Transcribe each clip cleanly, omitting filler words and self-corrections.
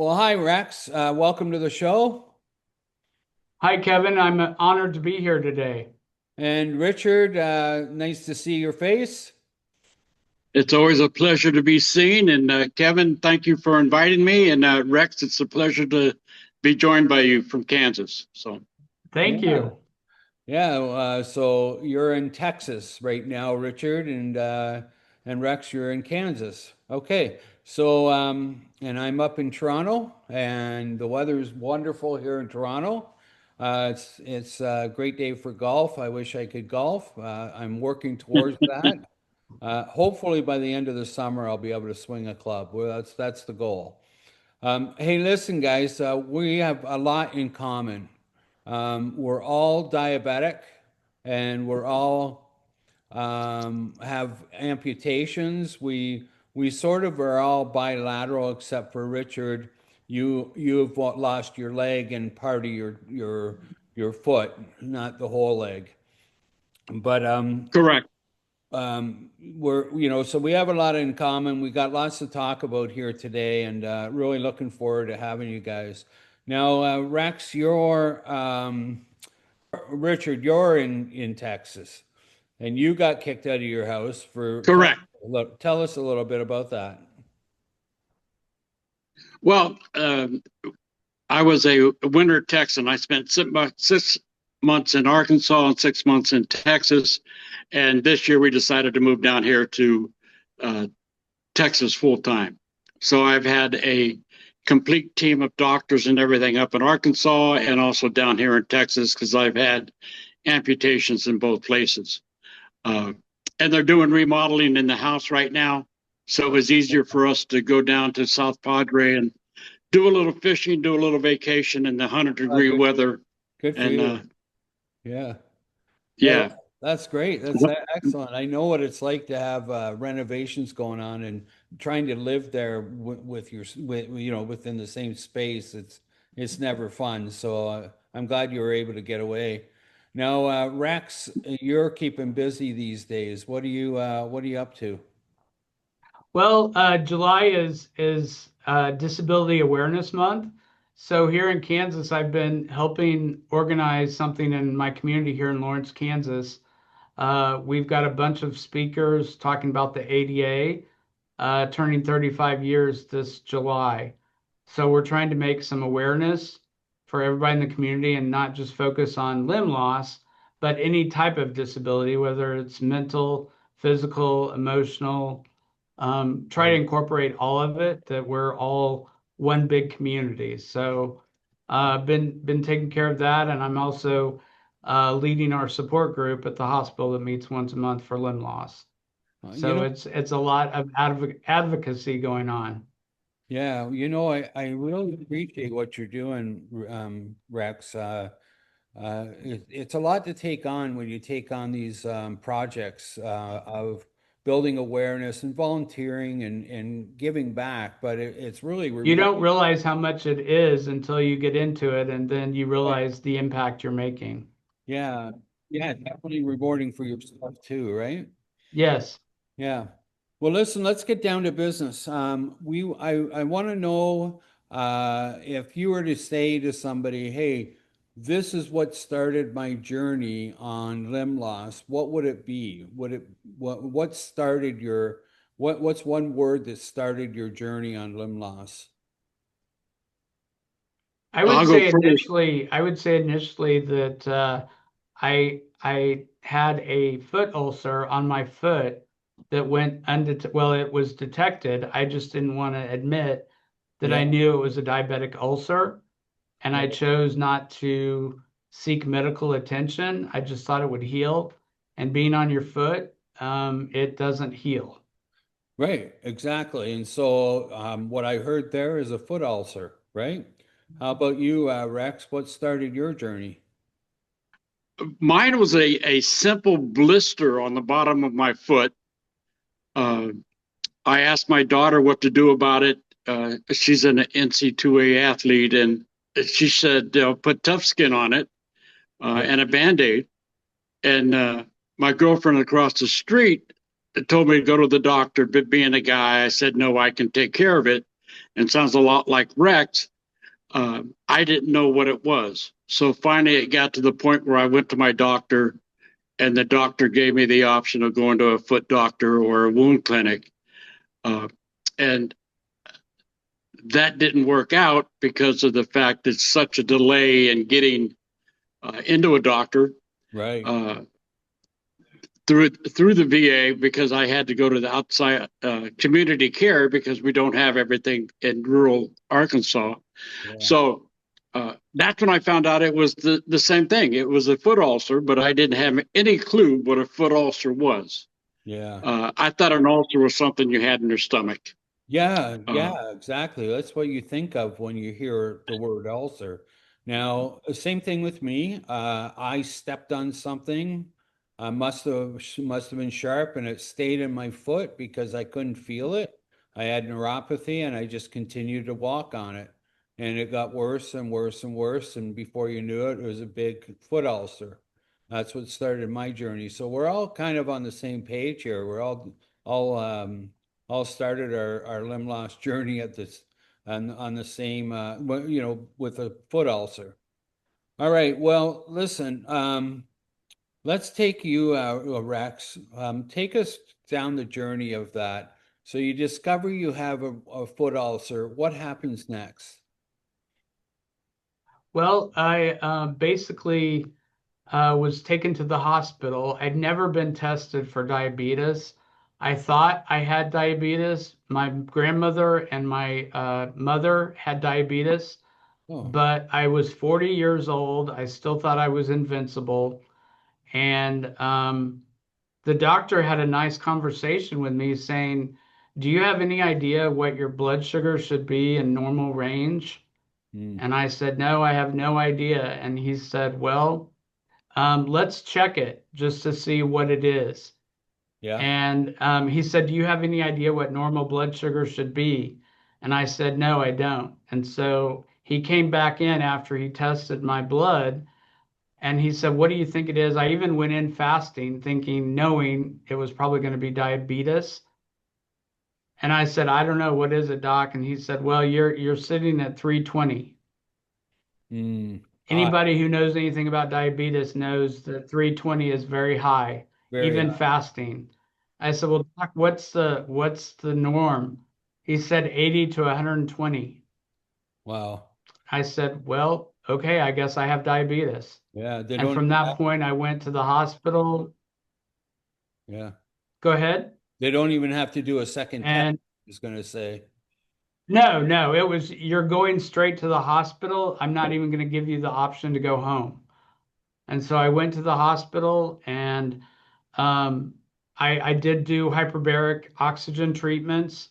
Well, hi, Rex. Welcome to the show. Hi, Kevin. I'm honored to be here today. And Richard, nice to see your face. It's always a pleasure to be seen. And Kevin, thank you for inviting me. And Rex, it's a pleasure to be joined by you from Kansas. So, Thank Yeah. you. Yeah. So you're in Texas right now, Richard, and Rex, you're in Kansas. Okay. And I'm up in Toronto, and the weather's wonderful here in Toronto. It's a great day for golf. I wish I could golf. I'm working towards that. Hopefully by the end of the summer, I'll be able to swing a club. Well, that's the goal. Hey, listen, guys, we have a lot in common. We're all diabetic, and we're all have amputations. We sort of are all bilateral, except for Richard. You've lost your leg and part of your foot, not the whole leg. But correct. so we have a lot in common. We got lots to talk about here today, and really looking forward to having you guys. Now, Rex, Richard, you're in Texas, and you got kicked out of your house for. Correct. Tell us a little bit about that. Well, I was a winter Texan. I spent 6 months in Arkansas and 6 months in Texas. And this year we decided to move down here to uh, Texas full time. So I've had a complete team of doctors and everything up in Arkansas and also down here in Texas because I've had amputations in both places. Uh, and they're doing remodeling in the house right now. So it was easier for us to go down to South Padre and do a little fishing, do a little vacation in the 100-degree Good, weather. good for And you. Yeah. Yeah, yeah, that's great. That's excellent. I know what it's like to have renovations going on and trying to live there with within the same space. It's never fun. So I'm glad you were able to get away. Now, Rex, you're keeping busy these days. What are you up to? Well, July is Disability Awareness Month. So here in Kansas, I've been helping organize something in my community here in Lawrence, Kansas. We've got a bunch of speakers talking about the ADA, turning 35 years this July. So we're trying to make some awareness for everybody in the community and not just focus on limb loss, but any type of disability, whether it's mental, physical, emotional. Try to incorporate all of it, that we're all one big community. So been taking care of that, and I'm also leading our support group at the hospital that meets once a month for limb loss. You So know, it's a lot of advocacy going on. yeah, I really appreciate what you're doing, Rex. It's a lot to take on when you take on these projects of building awareness and volunteering and giving back, but it's really You don't rewarding. realize how much it is until you get into it, and then you realize the impact you're making. Yeah, yeah, definitely rewarding for yourself too, right? Yes. Yeah. Well, listen, let's get down to business. I want to know if you were to say to somebody, "Hey, this is what started my journey on limb loss," what would it be? What started what's one word that started your journey on limb loss? I'll go first. I would say initially that I had a foot ulcer on my foot that went undetected. Well, it was detected. I just didn't want to admit that Yeah, I knew it was a diabetic ulcer, and I yeah. chose not to seek medical attention. I just thought it would heal. And being on your foot, it doesn't heal. Right, exactly. And so what I heard there is a foot ulcer, right? How about you, Rex? What started your journey? Mine was a simple blister on the bottom of my foot. Uh, I asked my daughter what to do about it. She's an NC2A athlete, and she said, put tough skin on it Yeah. and a Band-Aid. And my girlfriend across the street told me to go to the doctor, but being a guy, I said, no, I can take care of it. and sounds a lot like Rex. I didn't know what it was. So finally, it got to the point where I went to my doctor, and the doctor gave me the option of going to a foot doctor or a wound clinic. And that didn't work out because of the fact it's such a delay in getting into a doctor. Right. Through the VA, because I had to go to the outside community care because we don't have everything in rural Arkansas. Yeah. So that's when I found out it was the same thing. It was a foot ulcer, but I didn't have any clue what a foot ulcer was. Yeah. I thought an ulcer was something you had in your stomach. Yeah, exactly. That's what you think of when you hear the word ulcer. Now, same thing with me. I stepped on something. Must have been sharp, and it stayed in my foot because I couldn't feel it. I had neuropathy, and I just continued to walk on it, and it got worse and worse and worse. And before you knew it, it was a big foot ulcer. That's what started my journey. So we're all kind of on the same page here. We're all all started our limb loss journey at this on the same with a foot ulcer. All right, well, listen, let's take you, Rex. Take us down the journey of that. So you discover you have a foot ulcer. What happens next? Well, I basically was taken to the hospital. I'd never been tested for diabetes. I thought I had diabetes. My grandmother and my mother had diabetes, Oh, but I was 40 years old. I still thought I was invincible. And the doctor had a nice conversation with me saying, "Do you have any idea what your blood sugar should be in normal range?" mm, And I said, "No, I have no idea." And he said, "Well, let's check it just to see what it is." yeah. And he said, "Do you have any idea what normal blood sugar should be?" And I said, "No, I don't." And so he came back in after he tested my blood and he said, "What do you think it is?" I even went in fasting, thinking, knowing it was probably going to be diabetes. And I said, "I don't know. What is it, doc?" And he said, "Well, you're sitting at 320." Mm, Anybody who knows anything about diabetes knows that 320 is very high, very, even fasting. I said, "Well, doc, what's the norm?" He said 80 to 120. wow. I said, "Well, okay, I guess I have diabetes." Yeah, they And don't from even that have, point, I went to the hospital. yeah. Go ahead. They don't even have to do a second test, And I was gonna say. no, it was you're going straight to the hospital. I'm not even going to give you the option to go home. And so I went to the hospital and um, I did do hyperbaric oxygen treatments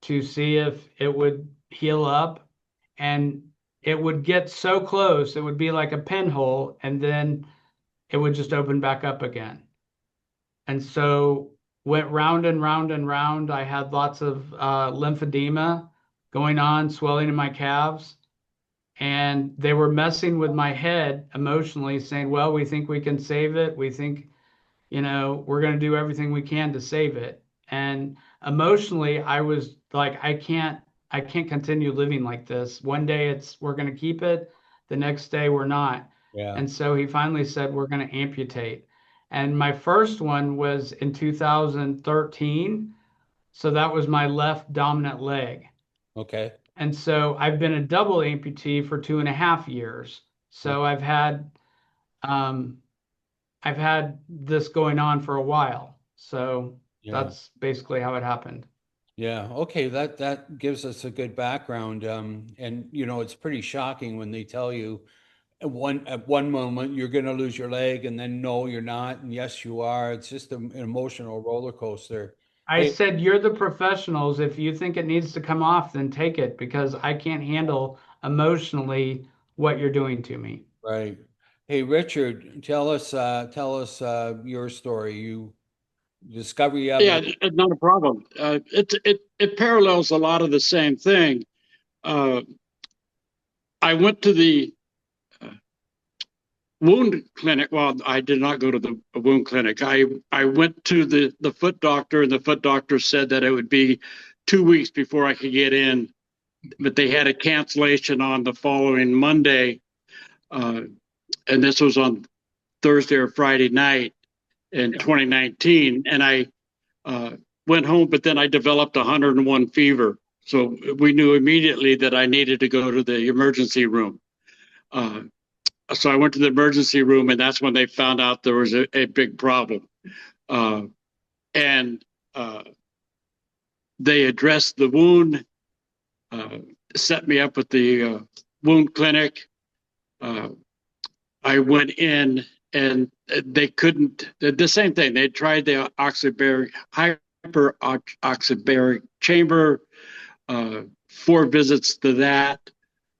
to see if it would heal up. And it would get so close, it would be like a pinhole, and then it would just open back up again. And so went round and round and round. I had lots of lymphedema going on, swelling in my calves, and they were messing with my head emotionally, saying, "Well, we think we can save it. We think, we're going to do everything we can to save it." And emotionally, I was like, I can't continue living like this. One day it's we're going to keep it, the next day we're not. Yeah. And so he finally said, "We're going to amputate." And my first one was in 2013. So that was my left dominant leg. Okay. And so I've been a double amputee for 2.5 years. Okay. So um, I've had this going on for a while. So Yeah. that's basically how it happened. Yeah. Okay. That gives us a good background. And it's pretty shocking when they tell you at one moment you're going to lose your leg, and then no, you're not, and yes, you are. It's just an emotional roller coaster. I Hey, said, "You're the professionals. If you think it needs to come off, then take it because I can't handle emotionally what you're doing to me." right. Hey, Richard, tell us your story. You discover you have Yeah, not a problem. It parallels a lot of the same thing. Uh, I went to the wound clinic. Well, I did not go to the wound clinic. I went to the foot doctor, and the foot doctor said that it would be 2 weeks before I could get in but they had a cancellation on the following Monday, and this was on Thursday or Friday night in 2019, and I went home, but then I developed 101 fever. So we knew immediately that I needed to go to the emergency room. So I went to the emergency room, and that's when they found out there was a big problem. And they addressed the wound, set me up with the wound clinic. I went in, and they couldn't, the same thing. They tried the hyperoxybaric chamber, 4 visits to that.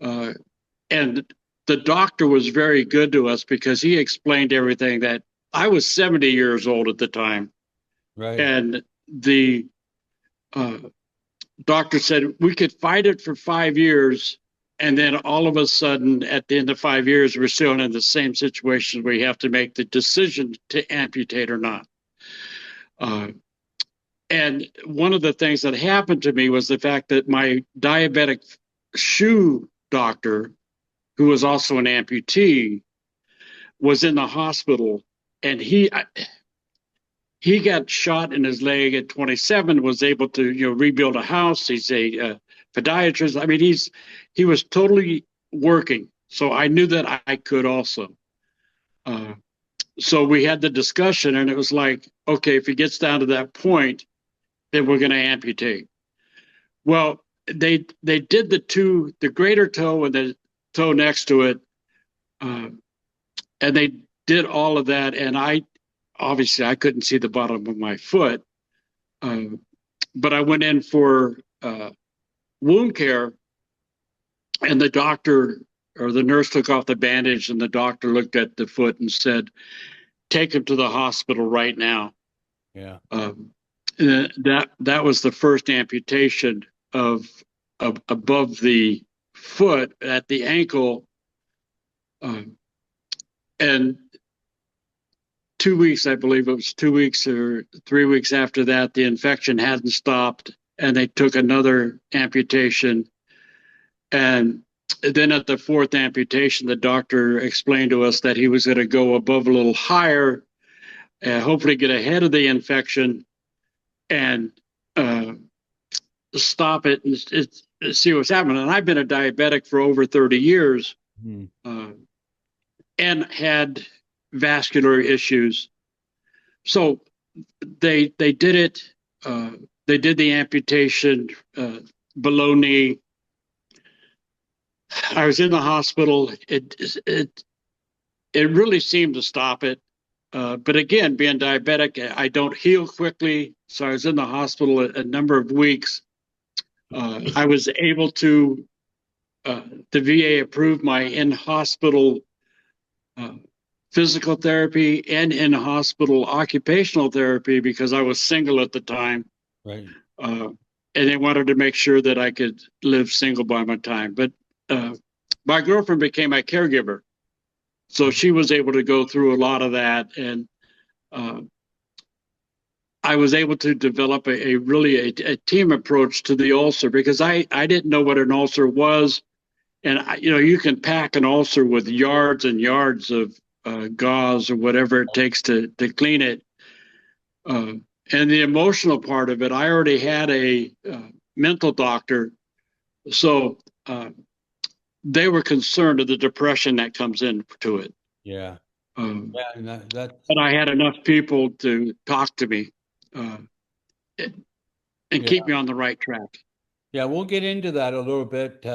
And the doctor was very good to us because he explained everything. That I was 70 years old at the time. Right. And the doctor said we could fight it for 5 years. And then all of a sudden, at the end of 5 years, we're still in the same situation where you have to make the decision to amputate or not. And one of the things that happened to me was the fact that my diabetic shoe doctor, who was also an amputee, was in the hospital, and he got shot in his leg at 27, was able to rebuild a house. He's a podiatrist. I mean, he was totally working. So I knew that I could also. So we had the discussion, and it was like, okay, if he gets down to that point, then we're going to amputate. Well, they did the greater toe and the toe next to it, and they did all of that. And I couldn't see the bottom of my foot, but I went in for wound care, and the doctor or the nurse took off the bandage, and the doctor looked at the foot and said, "Take him to the hospital right now." Yeah. That was the first amputation of above the foot at the ankle, and 2 weeks, I believe it was 2 weeks or 3 weeks after that, the infection hadn't stopped, and they took another amputation. And then at the 4th amputation, the doctor explained to us that he was going to go above a little higher, hopefully get ahead of the infection and stop it and see what's happening. And I've been a diabetic for over 30 years, and had vascular issues. So they did it. They did the amputation below knee. I was in the hospital. It really seemed to stop it. But again, being diabetic, I don't heal quickly. So I was in the hospital a number of weeks. I was able to, the VA approved my in-hospital physical therapy and in-hospital occupational therapy because I was single at the time. Right. And they wanted to make sure that I could live single by my time. But my girlfriend became my caregiver. So she was able to go through a lot of that. And I was able to develop a team approach to the ulcer because I didn't know what an ulcer was. And, you can pack an ulcer with yards and yards of gauze or whatever it takes to clean it. And the emotional part of it, I already had a mental doctor. So they were concerned of the depression that comes into it. Yeah. And that I had enough people to talk to me and keep me on the right track. Yeah, we'll get into that a little bit,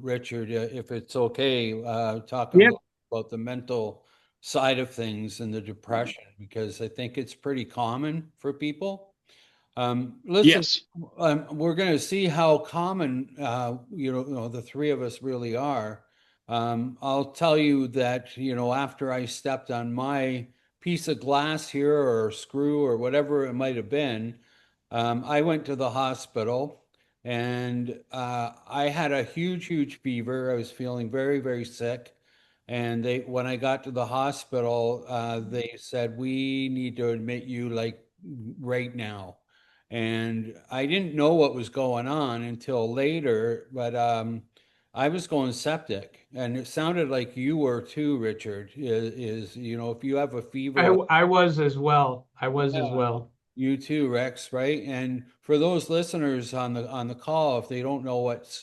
Richard, if it's okay, talking a little about the mental side of things and the depression, because I think it's pretty common for people. Listen, Yes. we're going to see how common, the 3 of us really are. I'll tell you that, after I stepped on my piece of glass here or screw or whatever it might have been, I went to the hospital. And I had a huge fever. I was feeling very, very sick. And when I got to the hospital, they said, we need to admit you like right now. And I didn't know what was going on until later, but I was going septic, and it sounded like you were too, Richard. If you have a I fever, I was as well. I was as yeah, well. you too, Rex, right? And for those listeners on the call, if they don't know what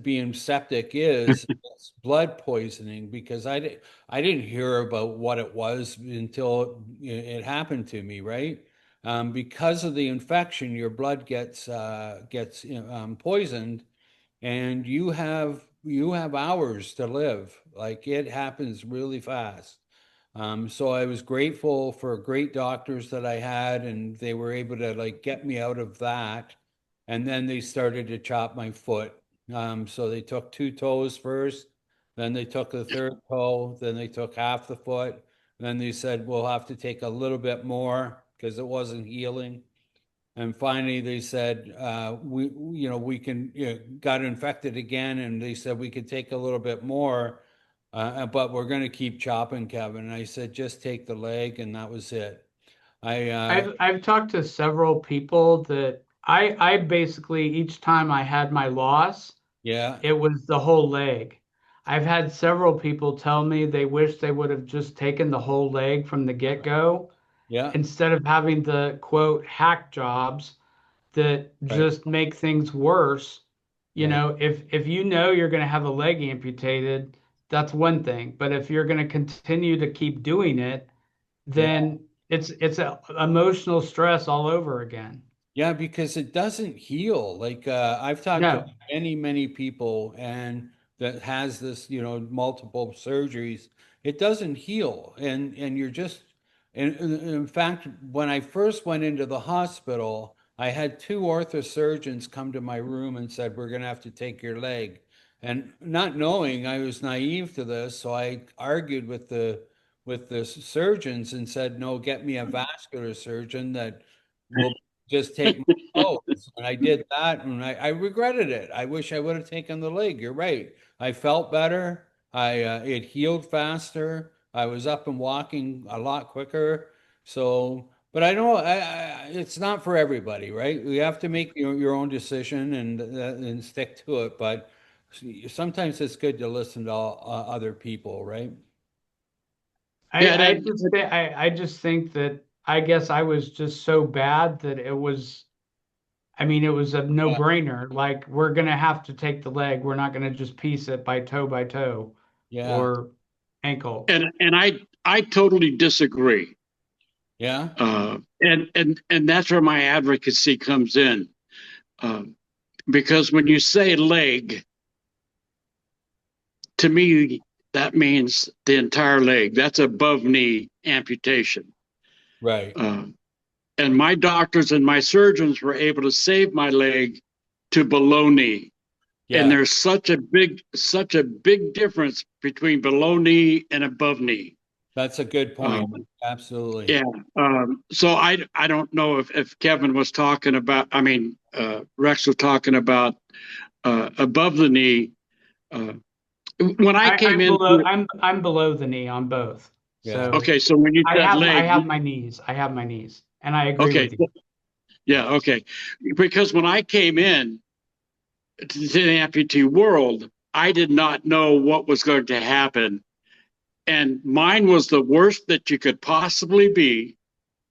being septic is, it's blood poisoning because I didn't hear about what it was until it happened to me, right? Because of the infection, your blood gets poisoned, and you have hours to live. Like it happens really fast. So I was grateful for great doctors that I had, and they were able to like get me out of that. And then they started to chop my foot. So they took two toes first, then they took the third toe, then they took half the foot. Then they said, we'll have to take a little bit more because it wasn't healing. And finally, they said, we can, got infected again. And they said, we could take a little bit more, but we're going to keep chopping, Kevin. And I said, just take the leg. And that was it. I've talked to several people that I basically each time I had my loss, Yeah, it was the whole leg. I've had several people tell me they wish they would have just taken the whole leg from the get-go yeah, instead of having the quote hack jobs that right, just make things worse. You right. know, if you know you're going to have a leg amputated, that's one thing. But if you're going to continue to keep doing it, Yeah. then it's a emotional stress all over again. Yeah, because it doesn't heal. Like I've talked to No, many people and that has this, multiple surgeries. It doesn't heal. And you're just in fact, when I first went into the hospital, I had two orthosurgeons come to my room and said, we're gonna have to take your leg. And not knowing I was naive to this, so I argued with the surgeons and said, no, get me a vascular surgeon that will just take my toes. And I did that and I regretted it. I wish I would have taken the leg. You're right. I felt better. It healed faster. I was up and walking a lot quicker. So, but I know it's not for everybody, right? You have to make your own decision and stick to it. But sometimes it's good to listen to other people, right? Yeah, I just think that I guess I was just so bad that it was. I mean, it was a Yeah, no-brainer. Like, we're gonna have to take the leg. We're not gonna just piece it by toe yeah, or ankle. and I totally disagree. yeah, And that's where my advocacy comes in. Um, because when you say leg, to me, that means the entire leg. That's above knee amputation. right. Uh, and my doctors and my surgeons were able to save my leg to below knee. And Yeah, there's such a big difference between below knee and above knee. that's a good point. Um, Absolutely. yeah. So I don't know if Kevin was talking about. I mean, Rex was talking about above the knee. Uh, when I came I'm into below it, I'm below the knee on both. Yeah. So okay. So when you said I leg, have my knees. I have my knees, and I agree okay, with you. yeah, okay. Because when I came in to the amputee world, I did not know what was going to happen, and mine was the worst that you could possibly be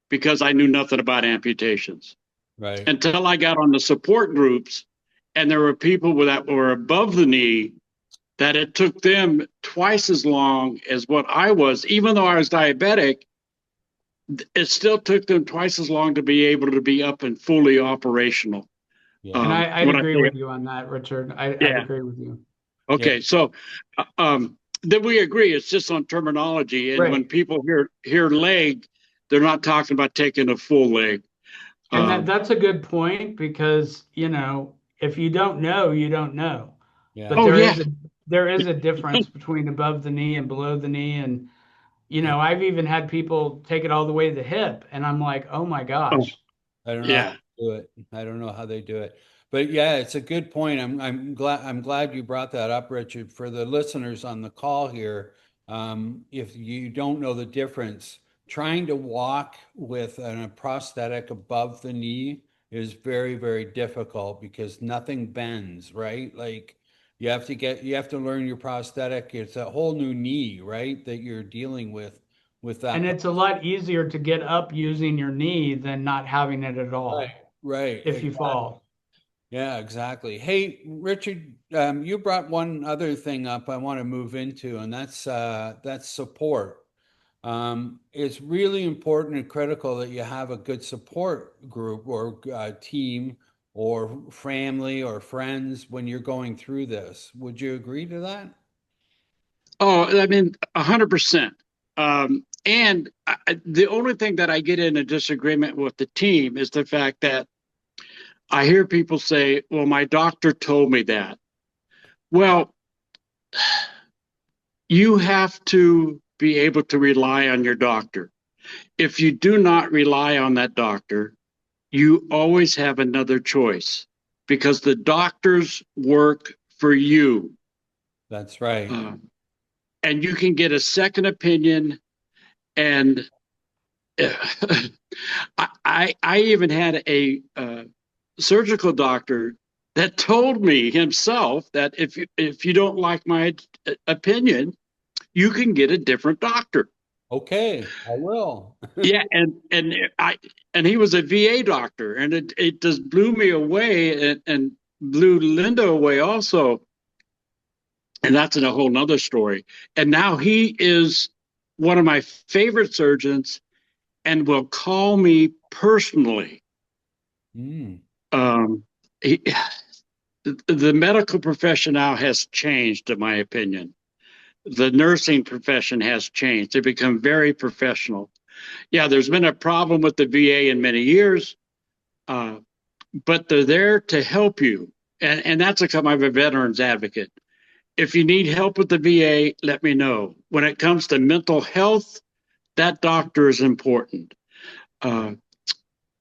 because I knew nothing about amputations Right. until I got on the support groups, and there were people that were above the knee that it took them twice as long as what I was, even though I was diabetic. It still took them twice as long to be able to be up and fully operational. Yeah. And I'd When I agree say, with you on that, Richard. I'd yeah, agree with you. Yeah. okay, so then we agree. It's just on terminology, and when Right. people hear leg, they're not talking about taking a full leg. And Um, that's a good point because, if you don't know, you don't know. But Yeah. oh yeah, there is a difference between above the knee and below the knee. And, Yeah. I've even had people take it all the way to the hip, and I'm like, oh my oh gosh. I don't know how yeah. to do it. I don't know how they do it. But yeah, it's a good point. I'm glad you brought that up, Richard. For the listeners on the call here, if you don't know the difference, trying to walk with a prosthetic above the knee is very, very difficult because nothing bends, right? Like you have to learn your prosthetic. It's a whole new knee, right? That you're dealing with And that. it's a lot easier to get up using your knee than not having it at Right, all right. if you fall. Yeah, exactly. Hey, Richard, you brought one other thing up I want to move into, and that's support. It's really important and critical that you have a good support group or team or family or friends when you're going through this. Would you agree to that? Oh, I mean, 100%. And the only thing that I get in a disagreement with the team is the fact that I hear people say, well, my doctor told me that. Well, you have to be able to rely on your doctor. If you do not rely on that doctor, you always have another choice because the doctors work for you. That's right. And you can get a second opinion. And I even had a surgical doctor that told me himself that if you don't like my opinion, you can get a different doctor. Okay, I will. Yeah, and he was a VA doctor, and it just blew me away and blew Linda away also. And that's in a whole nother story. And now he is one of my favorite surgeons and will call me personally. Mm. He, the medical profession now has changed, in my opinion. The nursing profession has changed. They've become very professional. Yeah, there's been a problem with the VA in many years, but they're there to help you. And that's a I'm a veterans advocate. If you need help with the VA, let me know. When it comes to mental health, that doctor is important. I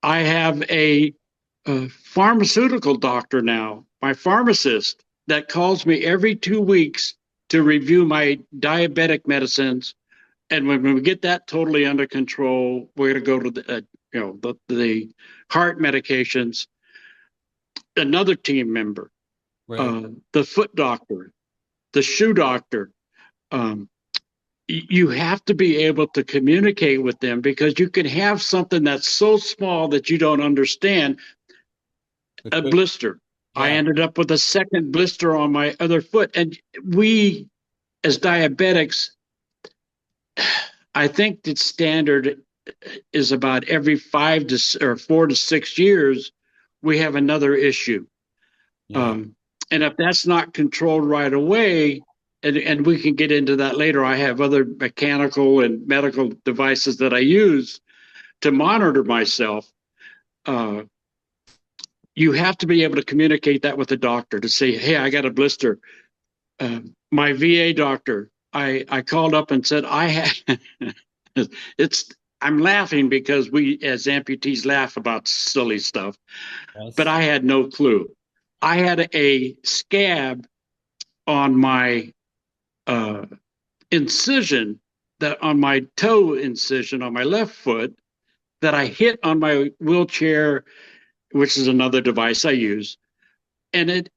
have a pharmaceutical doctor now, my pharmacist, that calls me every 2 weeks to review my diabetic medicines. And when we get that totally under control, we're going to go to the heart medications. Another team member, Right. the foot doctor, the shoe doctor. You have to be able to communicate with them because you can have something that's so small that you don't understand. A blister. I Yeah. ended up with a second blister on my other foot. And we, as diabetics, I think the standard is about every 4 to 6 years, we have another issue. Yeah. And if that's not controlled right away, and we can get into that later, I have other mechanical and medical devices that I use to monitor myself. You have to be able to communicate that with the doctor to say, hey, I got a blister. My VA doctor, I called up and said, I had, I'm laughing because we as amputees laugh about silly stuff, Yes. but I had no clue. I had a scab on my incision, that on my toe incision on my left foot, that I hit on my wheelchair, which is another device I use, and it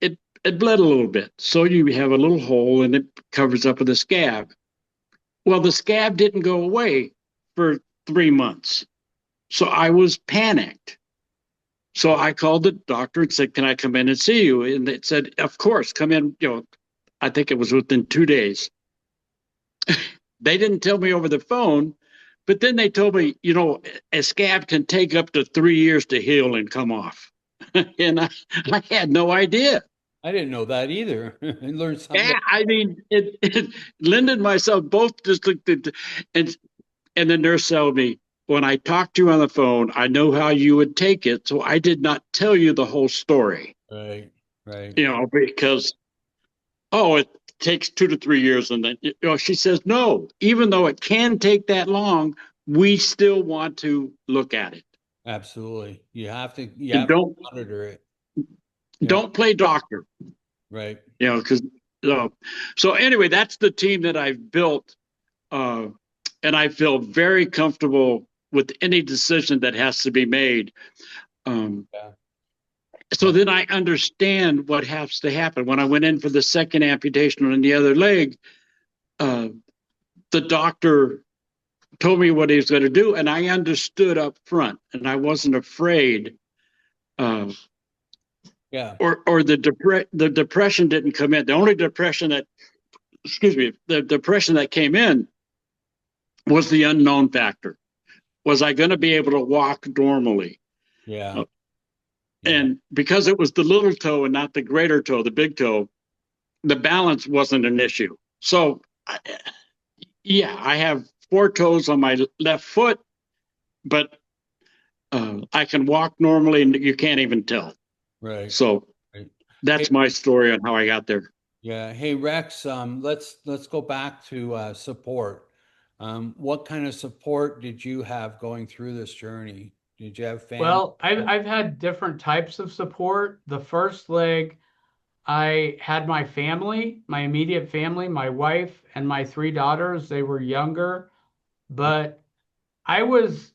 bled a little bit. So you have a little hole and it covers up with a scab. Well, the scab didn't go away for 3 months. So I was panicked. So I called the doctor and said, can I come in and see you? And they said, of course, come in. I think it was within 2 days. They didn't tell me over the phone, but then they told me, a scab can take up to 3 years to heal and come off. And I had no idea. I didn't know that either. I learned something. Yeah, I mean, Linda and myself both just looked at, and the nurse told me, when I talked to you on the phone, I know how you would take it, so I did not tell you the whole story. Right, right. Because, it takes 2 to 3 years, and then she says, no, even though it can take that long, we still want to look at it. Absolutely. You have to monitor it. Don't play doctor. Right. Because so anyway, that's the team that I've built, and I feel very comfortable with any decision that has to be made. So then I understand what has to happen. When I went in for the second amputation on the other leg, uh, the doctor told me what he was going to do, and I understood up front, and I wasn't afraid. Uh, Yeah. or the depression didn't come in. The only depression that, excuse me, the depression that came in was the unknown factor. Was I going to be able to walk normally? Yeah. Uh, Yeah. and because it was the little toe and not the greater toe, the big toe, the balance wasn't an issue. So, yeah, I have four toes on my left foot, but I can walk normally, and you can't even tell. Right. So Right. Hey, that's my story on how I got there. yeah. Hey, Rex, let's go back to support. What kind of support did you have going through this journey? Did you have family? Well, I've had different types of support. The first leg, I had my family, my immediate family, my wife and my three daughters. They were younger, but I was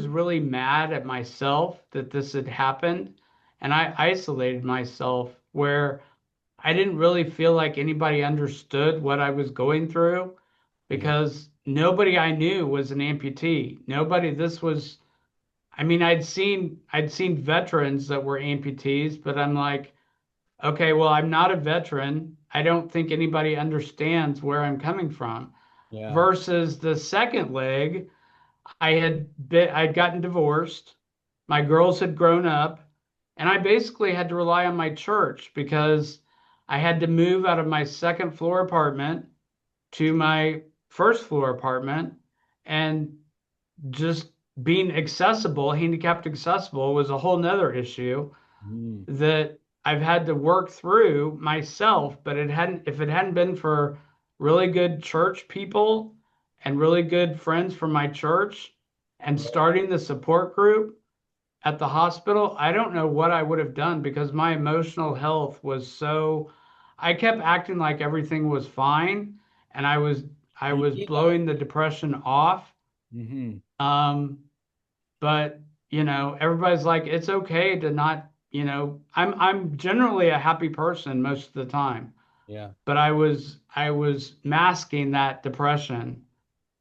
really mad at myself that this had happened, and I isolated myself where I didn't really feel like anybody understood what I was going through Yeah. because nobody I knew was an amputee. Nobody, this was, I mean, I'd seen veterans that were amputees, but I'm like, okay, well, I'm not a veteran. I don't think anybody understands where I'm coming from. Yeah. Versus the second leg, I'd gotten divorced. My girls had grown up, and I basically had to rely on my church because I had to move out of my second floor apartment to my first floor apartment, and just being accessible, handicapped accessible, was a whole nother issue Mm. that I've had to work through myself. But if it hadn't been for really good church people and really good friends from my church and starting the support group at the hospital, I don't know what I would have done because my emotional health was so, I kept acting like everything was fine, and I was Yeah. blowing the depression off. Mm-hmm. Um, but everybody's like, it's okay to not, I'm generally a happy person most of the time, Yeah. but I was masking that depression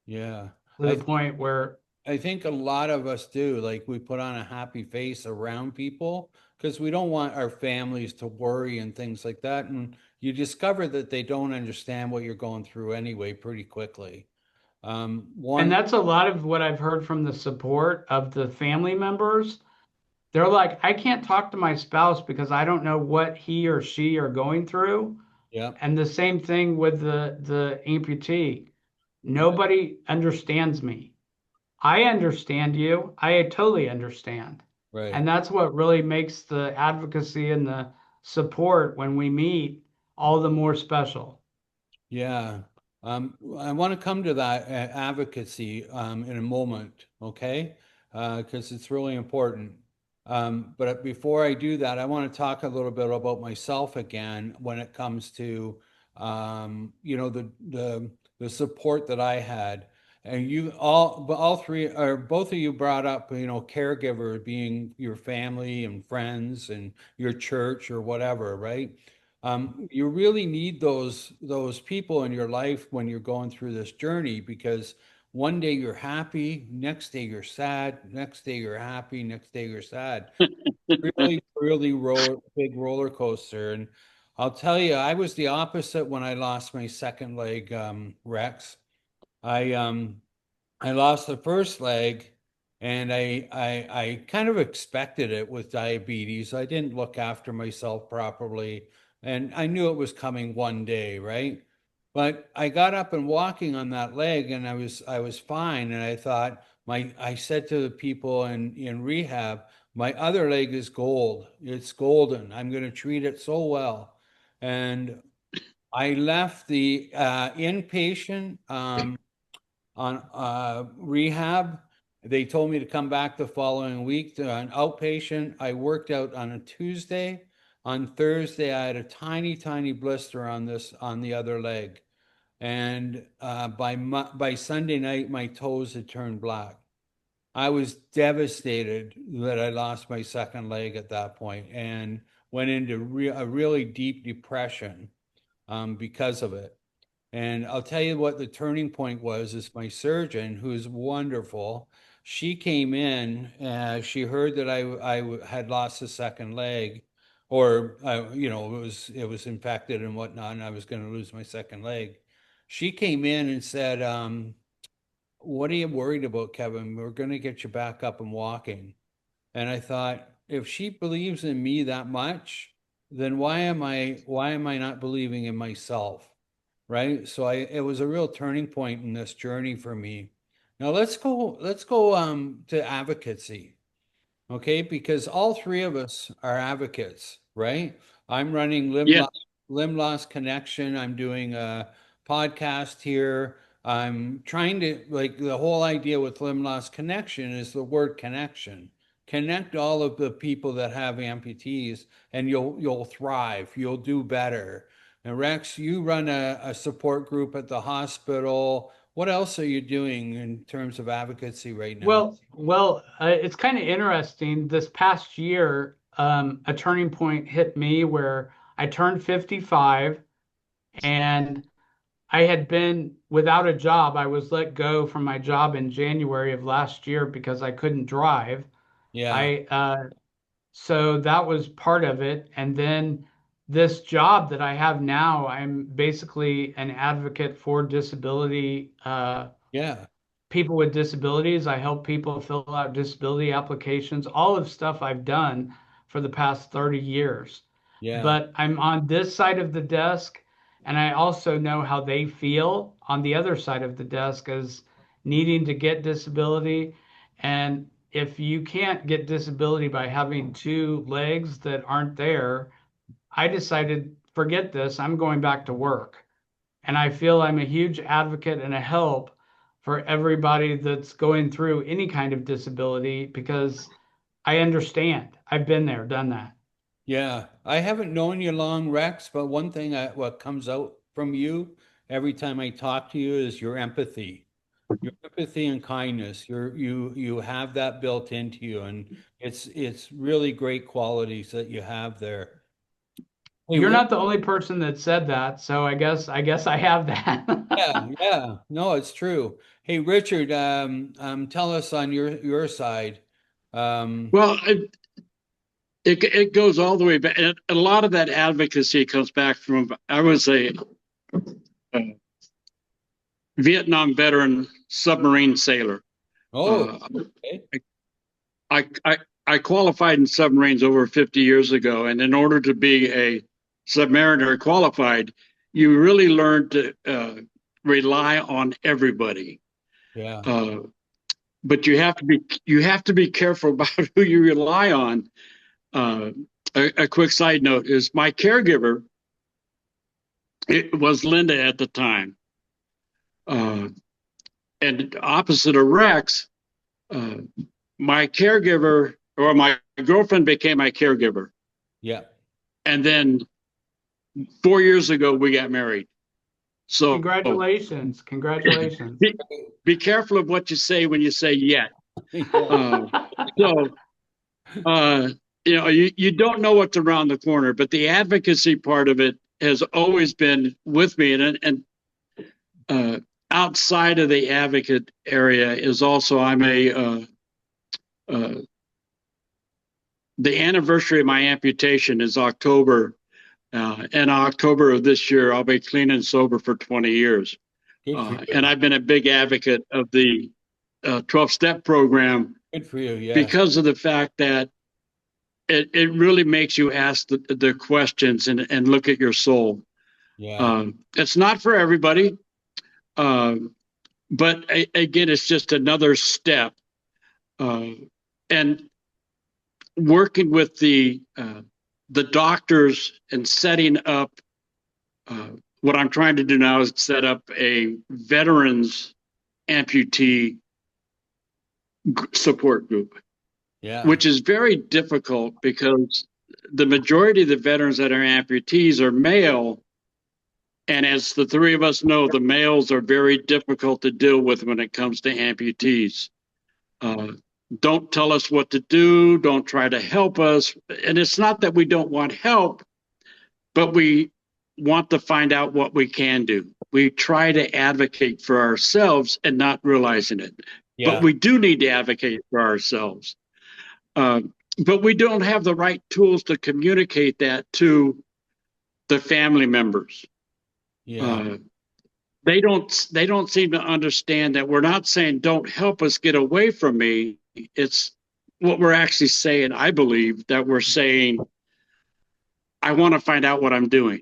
Yeah. to the point where I think a lot of us do. Like we put on a happy face around people because we don't want our families to worry and things like that. And you discover that they don't understand what you're going through anyway pretty quickly. and One, that's a lot of what I've heard from the support of the family members. They're like, I can't talk to my spouse because I don't know what he or she are going through. yeah, And the same thing with the amputee. yeah, Nobody understands me. I understand you. I totally understand. right. And that's what really makes the advocacy and the support when we meet all the more special. Yeah. I want to come to that advocacy in a moment, okay? Because it's really important. But before I do that, I want to talk a little bit about myself again when it comes to, the support that I had. And you all three, or both of you brought up, caregiver being your family and friends and your church or whatever, right? You really need those people in your life when you're going through this journey because one day you're happy, next day you're sad, next day you're happy, next day you're sad. Really, really big roller coaster. And I'll tell you, I was the opposite when I lost my second leg, Rex. I I lost the first leg and I kind of expected it with diabetes. I didn't look after myself properly and I knew it was coming one day, right? But I got up and walking on that leg and I was fine and I thought I said to the people in rehab, my other leg is gold. It's golden. I'm going to treat it so well. And I left the inpatient on rehab. They told me to come back the following week to an outpatient. I worked out on a Tuesday. On Thursday, I had a tiny, tiny blister on the other leg, and by Sunday night, my toes had turned black. I was devastated that I lost my second leg at that point and went into a really deep depression because of it. And I'll tell you what the turning point was is my surgeon, who's wonderful. She came in, she heard that I had lost a second leg, or it was infected and whatnot, and I was going to lose my second leg. She came in and said, "What are you worried about, Kevin? We're going to get you back up and walking." And I thought, if she believes in me that much, then why am I not believing in myself? Right? So it was a real turning point in this journey for me. Now let's go to advocacy. Okay, because all three of us are advocates, right? I'm running Yeah. Limbloss Connection. I'm doing a podcast here. I'm trying to, like, the whole idea with Limbloss Connection is the word connection. Connect all of the people that have amputees, and you'll thrive. You'll do better. And Rex, you run a support group at the hospital. What else are you doing in terms of advocacy right now? It's kind of interesting. This past year, a turning point hit me where I turned 55 and I had been without a job. I was let go from my job in January of last year because I couldn't drive. Yeah, I So that was part of it. And then this job that I have now, I'm basically an advocate for disability yeah, people with disabilities. I help people fill out disability applications, all of stuff I've done for the past 30 years. yeah. But I'm on this side of the desk, and I also know how they feel on the other side of the desk as needing to get disability. And if you can't get disability by having two legs that aren't there, I decided, forget this, I'm going back to work. And I feel I'm a huge advocate and a help for everybody that's going through any kind of disability because I understand. I've been there, done that. Yeah, I haven't known you long, Rex, but one thing what comes out from you every time I talk to you is your empathy and kindness. You have that built into you, and it's really great qualities that you have there. Hey, You're not the only person that said that, so I guess I have yeah, that. yeah, no, it's true. Hey, Richard, tell us on your side. Um, Well, it goes all the way back. And a lot of that advocacy comes back from, I was a Vietnam veteran submarine sailor. oh, Uh, okay, I qualified in submarines over 50 years ago, and in order to be a submariner qualified, you really learn to rely on everybody. yeah, Uh, but you have to be careful about who you rely on. Uh, a quick side note is my caregiver. It was Linda at the time, uh, and opposite of Rex, uh, my caregiver or my girlfriend became my caregiver, yeah, and then 4 years ago we got married. So Congratulations. Congratulations. be, be careful of what you say when you say yet. yeah, Uh, so uh, you don't know what's around the corner, but the advocacy part of it has always been with me, and outside of the advocate area is also I'm a uh, the anniversary of my amputation is October, and October of this year I'll be clean and sober for 20 years, good for and you. I've been a big advocate of the 12-step program Good for you. Yeah. because of the fact that it really makes you ask the questions and look at your soul. Yeah. It's not for everybody, but again, it's just another step. And working with the doctors and setting up what I'm trying to do now is set up a veterans amputee support group, Yeah. which is very difficult because the majority of the veterans that are amputees are male. And as the three of us know, the males are very difficult to deal with when it comes to amputees. don't tell us what to do, don't try to help us. And it's not that we don't want help, but we want to find out what we can do. We try to advocate for ourselves and not realizing it. But Yeah. we do need to advocate for ourselves. Uh, but we don't have the right tools to communicate that to the family members. Yeah. Uh, they don't seem to understand that we're not saying don't help us get away from me. It's what we're actually saying. I believe that we're saying I want to find out what I'm doing.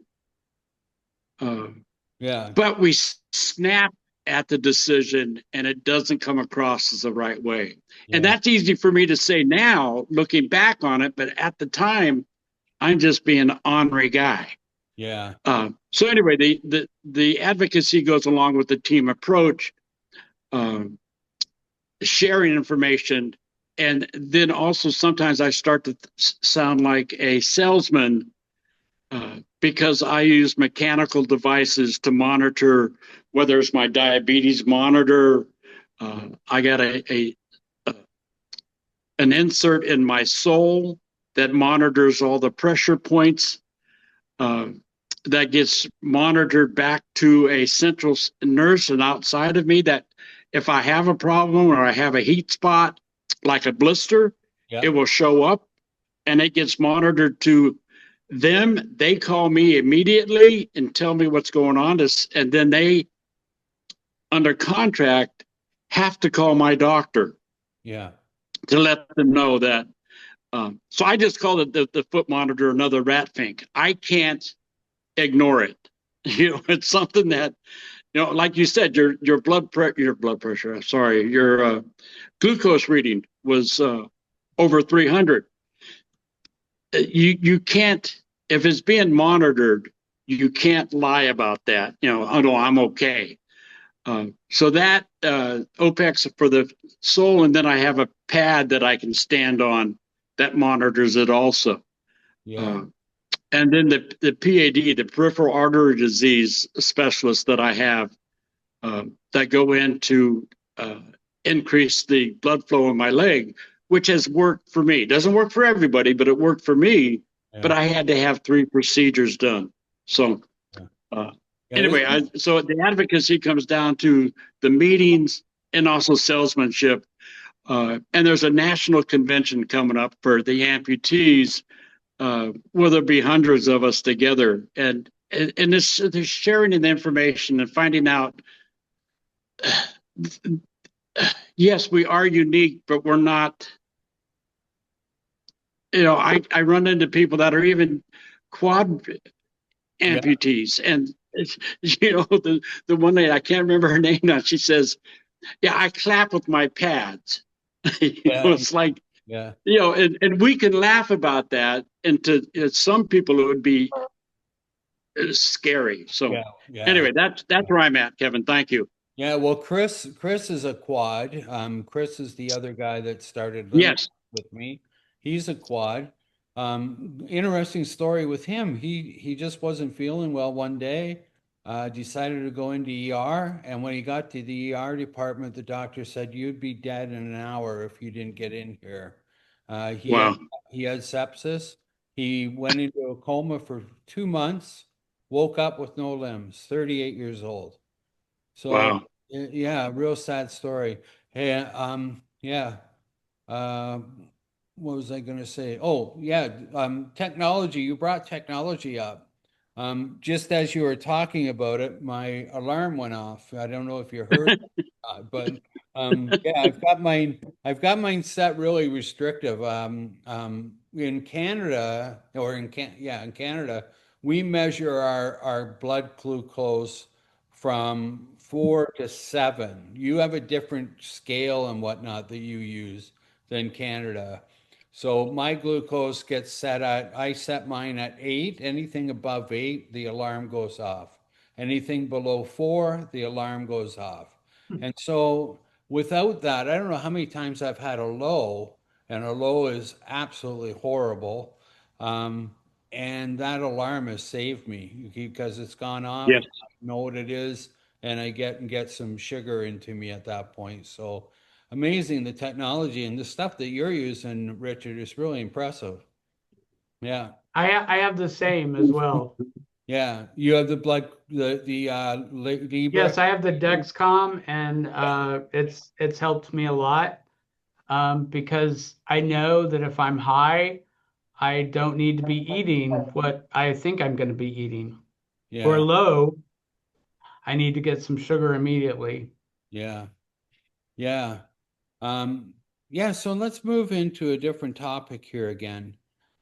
Uh, Yeah. but we snap at the decision and it doesn't come across as the right way. And Yeah. that's easy for me to say now, looking back on it. But at the time, I'm just being an ornery guy. Yeah. So anyway, the advocacy goes along with the team approach, um, sharing information, and then also sometimes I start to sound like a salesman because I use mechanical devices to monitor whether it's my diabetes monitor. I got an insert in my sole that monitors all the pressure points. Uh, that gets monitored back to a central nurse and outside of me that if I have a problem or I have a heat spot like a blister, Yeah. it will show up and it gets monitored to them. They call me immediately and tell me what's going on. And then they, under contract, have to call my doctor Yeah. to let them know that. So I just call it the foot monitor another rat fink. I can't ignore it. It's something that, like you said, your blood pressure. Sorry, your glucose reading was over 300. You can't, if it's being monitored, you can't lie about that. Oh no, I'm okay. So that OPEX for the sole, and then I have a pad that I can stand on that monitors it also. Yeah. Uh, and then the PAD, the peripheral artery disease specialist that I have that go in to increase the blood flow in my leg, which has worked for me. Doesn't work for everybody, but it worked for me. But Yeah. I had to have 3 procedures done. So Yeah. uh, Yeah. anyway, so the advocacy comes down to the meetings and also salesmanship. And there's a national convention coming up for the amputees where there'll be hundreds of us together, and this sharing the information and finding out. Yes, we are unique, but we're not. I run into people that are even quad Yeah. amputees, and it's, the one lady, I can't remember her name now. She says, "Yeah, I clap with my pads." Yeah. It's like, Yeah. and we can laugh about that, and to some people it would be scary. So Yeah. Yeah. anyway, that's where I'm at, Kevin. Thank you. Yeah, well, Chris is a quad. Chris is the other guy that started Limbloss Yes. with me. He's a quad. Interesting story with him. He just wasn't feeling well one day. Decided to go into ER, and when he got to the ER department, the doctor said you'd be dead in an hour if you didn't get in here. Uh, he had Wow. he had sepsis. He went into a coma for 2 months. Woke up with no limbs. 38 years old. So Wow. yeah, real sad story. Hey, yeah. Um, what was I going to say? Oh, yeah, technology. You brought technology up. Just as you were talking about it, my alarm went off. I don't know if you heard, but yeah, I've got mine set really restrictive. In Canada, in Canada, we measure our blood glucose from 4 to 7. You have a different scale and whatnot that you use than Canada. So my glucose gets I set mine at 8. Anything above 8, the alarm goes off. Anything below 4, the alarm goes off. And so without that, I don't know how many times I've had a low, and a low is absolutely horrible. Um, and that alarm has saved me because it's gone off. Yes. I know what it is, and I get some sugar into me at that point. So amazing, the technology and the stuff that you're using, Richard, is really impressive. Yeah. I have the same as well. Yeah. You have the blood, Yes, Libra. I have the Dexcom, and it's helped me a lot, because I know that if I'm high, I don't need to be eating what I think I'm going to be eating. Or Yeah. low, I need to get some sugar immediately. Yeah. Yeah. Um, yeah, so let's move into a different topic here again.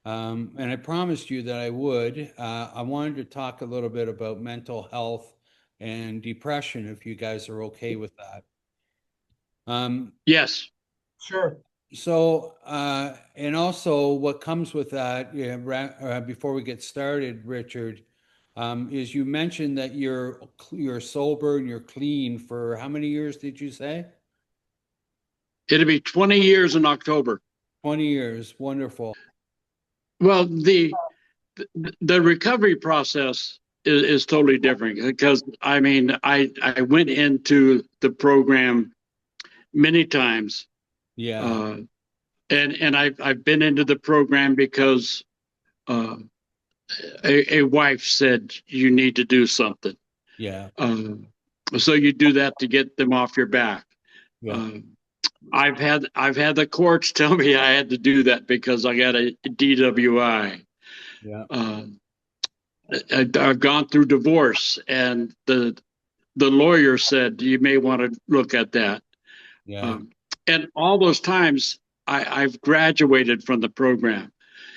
And I promised you that I would. I wanted to talk a little bit about mental health and depression, if you guys are okay with that. Yes. Sure. So, and also what comes with that, yeah, before we get started, Richard, is you mentioned that you're sober and you're clean for how many years did you say? It'll be 20 years in October. 20 years. Wonderful. Well, the recovery process is totally different because I mean I went into the program many times, Yeah. uh, and I've been into the program because uh, a wife said you need to do something. Yeah. So you do that to get them off your back. Yeah. Uh, I've had the courts tell me I had to do that because I got a DWI. Yeah. Uh, I've gone through divorce, and the lawyer said you may want to look at that. Yeah. Um, and all those times, I've graduated from the program,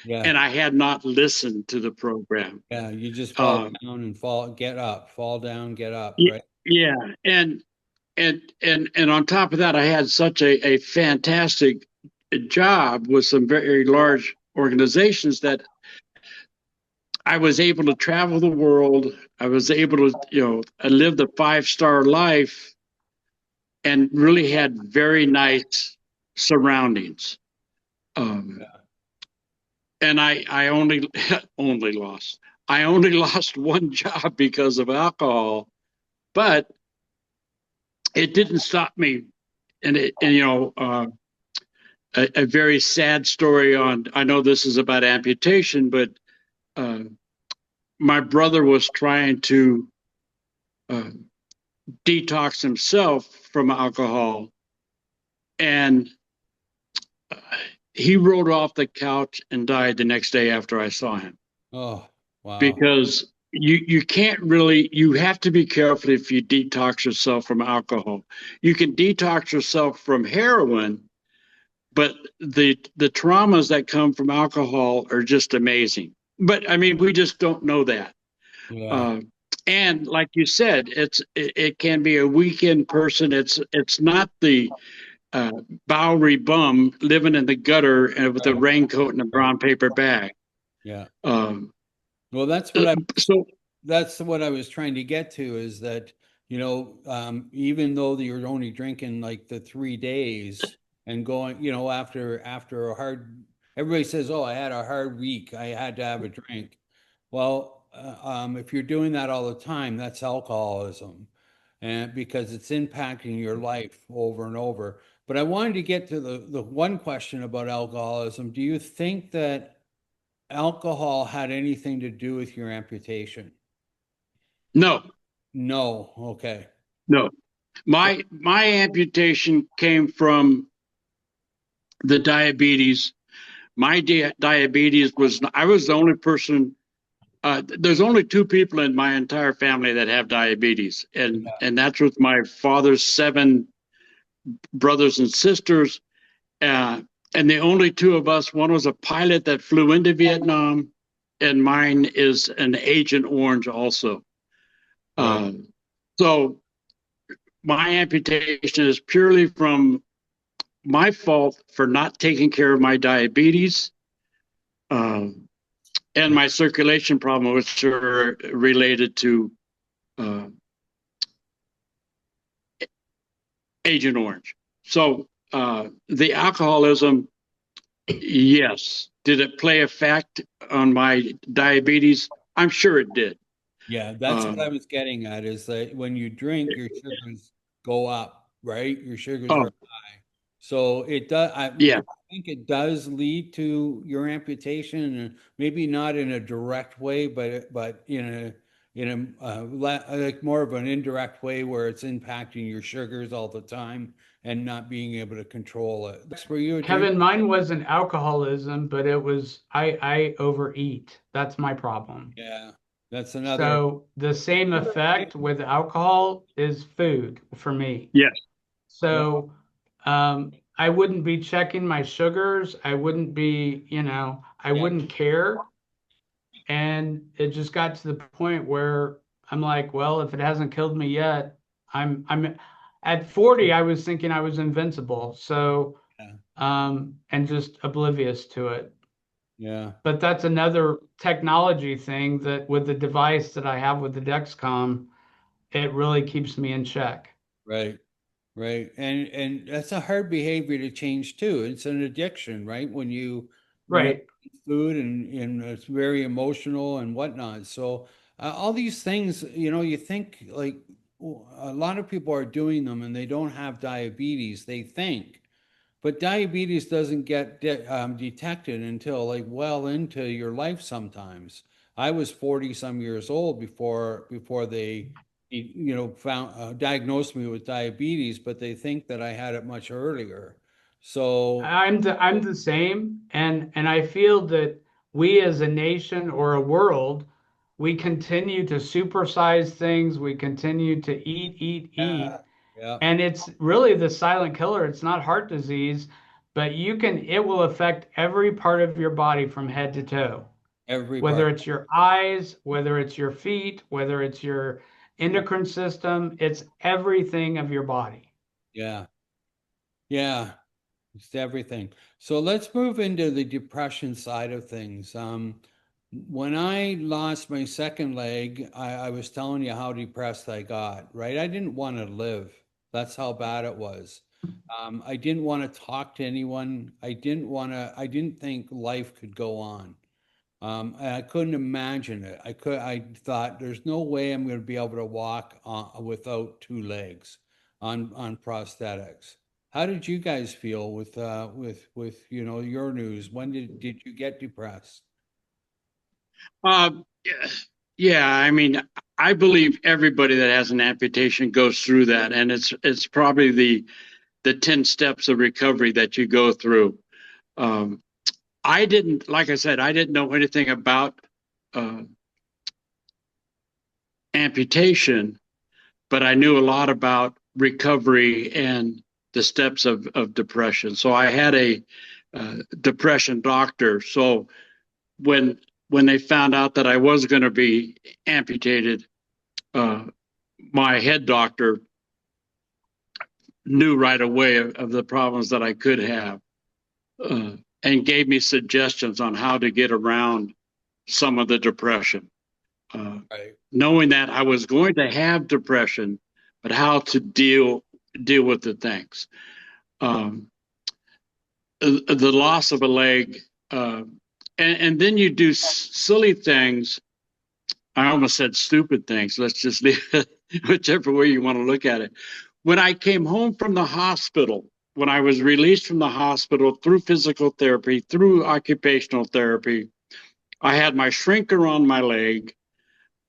Yeah. and I had not listened to the program. Yeah. You just fall Um, down and get up, fall down, get up, y- right? yeah, and on top of that, I had such a fantastic job with some very large organizations that I was able to travel the world. I was able to, I lived a 5-star life and really had very nice surroundings. Um, and I only only lost. I only lost one job because of alcohol, but it didn't stop me. A very sad story on. I know this is about amputation, but uh, my brother was trying to uh, detox himself from alcohol, and he rolled off the couch and died the next day after I saw him. Oh, wow. Because you can't really, you have to be careful if you detox yourself from alcohol. You can detox yourself from heroin, but the traumas that come from alcohol are just amazing. But I mean, we just don't know that. Yeah. Uh, and like you said, it can be a weekend person. It's not the uh, Bowery bum living in the gutter with a Right. raincoat and a Right. brown paper bag. Yeah. Um, Well, so that's what I was trying to get to is that, even though you're only drinking like the 3 days and going, after a hard, everybody says, oh, I had a hard week. I had to have a drink. Well, if you're doing that all the time, that's alcoholism, and because it's impacting your life over and over. But I wanted to get to the one question about alcoholism. Do you think that alcohol had anything to do with your amputation? no, No. Okay. no. My amputation came from the diabetes. My diabetes was I was the only person. There's only 2 people in my entire family that have diabetes, and that's with my father's 7 brothers and sisters. Uh, and the only 2 of us, one was a pilot that flew into Vietnam, and mine is an Agent Orange also. Right. So my amputation is purely from my fault for not taking care of my diabetes and my circulation problem, which are related to uh, Agent Orange. So the alcoholism, yes. Did it play a fact on my diabetes? I'm sure it did. Yeah, that's what I Um, was getting at is that when you drink, your sugars go up, right? Your sugars are oh, high. So it does, Yeah. I think it does lead to your amputation, and maybe not in a direct way, but like more of an indirect way where it's impacting your sugars all the time and not being able to control it. Were you a drinker? Kevin, mine wasn't alcoholism, but it was I overeat. That's my problem. Yeah, that's another. So the same effect with alcohol is food for me. Yes. Yeah, So I wouldn't be checking my sugars. I wouldn't be, I yeah, wouldn't care. And it just got to the point where I'm like, well, if it hasn't killed me yet, I'm at 40, I was thinking I was invincible. So yeah, and just oblivious to it. yeah. But that's another technology thing that with the device that I have with the Dexcom, it really keeps me in check. Right. Right. And that's a hard behavior to change too. It's an addiction, right? When you Right. eat food and it's very emotional and whatnot. So all these things, you think like a lot of people are doing them and they don't have diabetes, they think. But diabetes doesn't get detected until like well into your life sometimes. I was 40 some years old before they found diagnosed me with diabetes, but they think that I had it much earlier. So I'm the same, and I feel that we as a nation or a world, we continue to supersize things, we continue to eat, yeah, yeah, and it's really the silent killer. It's not heart disease, but it will affect every part of your body from head to toe. every Whether part. it's your eyes, whether it's your feet, whether it's your endocrine system, it's everything of your body. Yeah, yeah. It's everything. So let's move into the depression side of things. When I lost my second leg, I was telling you how depressed I got, right? I didn't want to live. That's how bad it was. I didn't want to talk to anyone. I didn't think life could go on. And I couldn't imagine it. I thought there's no way I'm going to be able to walk without two legs on prosthetics. How did you guys feel with your news? When did you get depressed? Yeah, yeah, I mean, I believe everybody that has an amputation goes through that, and it's probably the 10 steps of recovery that you go through. Um, I didn't, like I said, I didn't know anything about uh, amputation, but I knew a lot about recovery and the steps of depression. So I had a depression doctor. So when when they found out that I was going to be amputated, uh, my head doctor knew right away of the problems that I could have, uh, and gave me suggestions on how to get around some of the depression. Uh, Right. Knowing that I was going to have depression, but how to deal with the things. Um, the loss of a leg, and then you do silly things. I almost said stupid things. Let's just leave it, whichever way you want to look at it. When I came home from the hospital, when I was released from the hospital through physical therapy, through occupational therapy, I had my shrinker on my leg.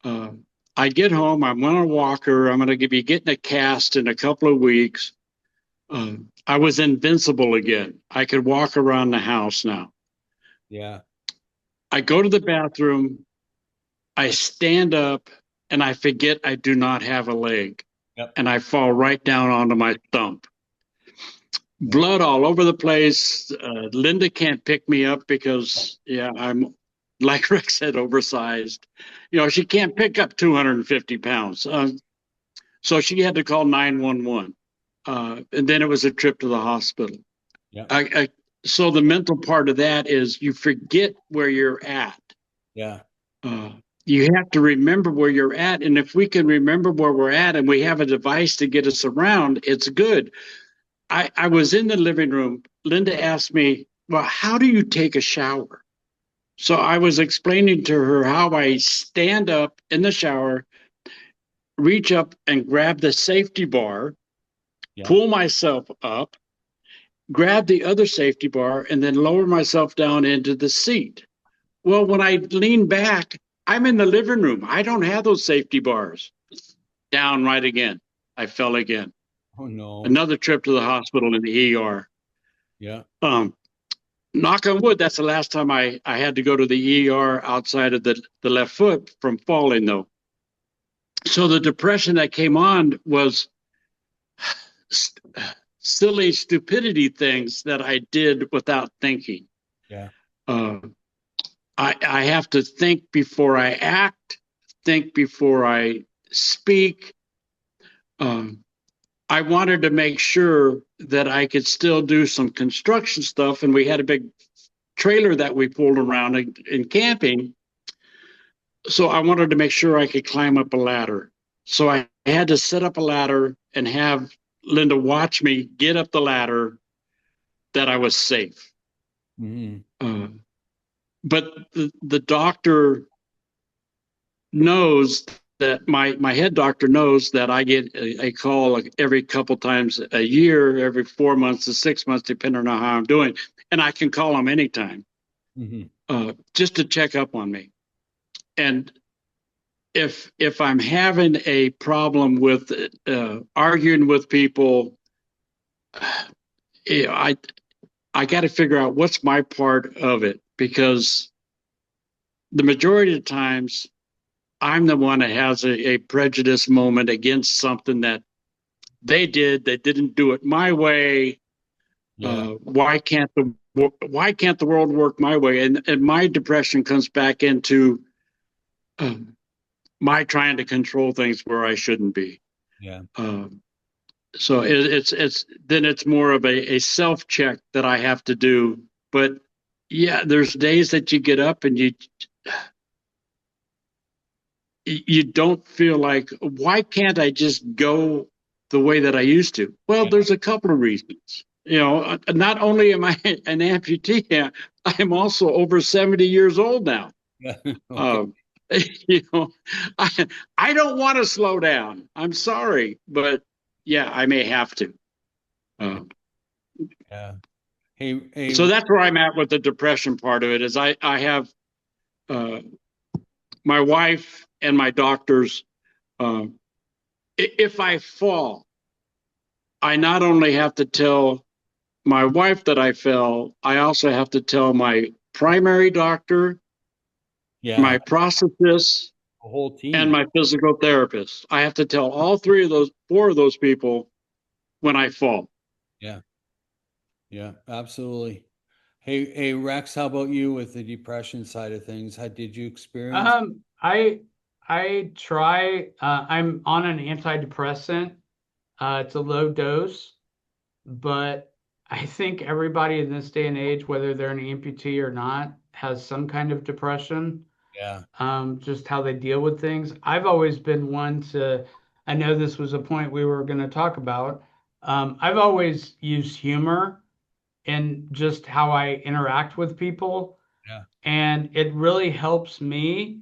Uh, I get home, I'm on a walker, I'm going to be getting a cast in a couple of weeks. I was invincible again. I could walk around the house now. Yeah. I go to the bathroom, I stand up, and I forget I do not have a leg. Yep. And I fall right down onto my stump. Yeah. Blood all over the place. Linda can't pick me up because, yeah, I'm, like Rex said, oversized. She can't pick up 250 pounds. So she had to call 911. And then it was a trip to the hospital. Yeah. So the mental part of that is you forget where you're at. Yeah. Uh, you have to remember where you're at. And if we can remember where we're at and we have a device to get us around, it's good. I was in the living room. Linda asked me, well, how do you take a shower? So I was explaining to her how I stand up in the shower, reach up and grab the safety bar, Yeah. pull myself up, grab the other safety bar and then lower myself down into the seat. Well, when I lean back, I'm in the living room. I don't have those safety bars. Down right again. I fell again. Oh no. Another trip to the hospital in the ER. Yeah. Knock on wood, that's the last time I had to go to the ER outside of the left foot from falling, though. So the depression that came on was silly stupidity things that I did without thinking. Yeah. I have to think before I act, think before I speak. I wanted to make sure that I could still do some construction stuff, and we had a big trailer that we pulled around in camping. So I wanted to make sure I could climb up a ladder. So I had to set up a ladder and have Linda watch me get up the ladder, that I was safe. Mm-hmm. But the doctor knows that my head doctor knows that I get a call every couple times a year, every 4 months to 6 months, depending on how I'm doing. And I can call him anytime, just to check up on me. And if I'm having a problem with arguing with people, I got to figure out what's my part of it, because the majority of the times I'm the one that has a prejudice moment against something that they didn't do it my way. Yeah. Why can't the world work my way? And my depression comes back into my trying to control things where I shouldn't be. Yeah. So it's more of a self check that I have to do. But yeah, there's days that you get up and you don't feel like, why can't I just go the way that I used to? Well, there's a couple of reasons. Not only am I an amputee, I'm also over 70 years old now. Yeah. Okay. I don't want to slow down. I'm sorry, but yeah, I may have to. Yeah. Hey. So that's where I'm at with the depression part of it. Is I have my wife and my doctors. If I fall, I not only have to tell my wife that I fell, I also have to tell my primary doctor, my prosthetist, the whole team, and my physical therapist. I have to tell all four of those people when I fall. Yeah. Yeah, absolutely. Hey, Rex, how about you with the depression side of things? How did you experience? I try, I'm on an antidepressant. It's a low dose, but I think everybody in this day and age, whether they're an amputee or not, has some kind of depression. Yeah. Just how they deal with things. I've always been one I know this was a point we were going to talk about. I've always used humor in just how I interact with people. Yeah. And it really helps me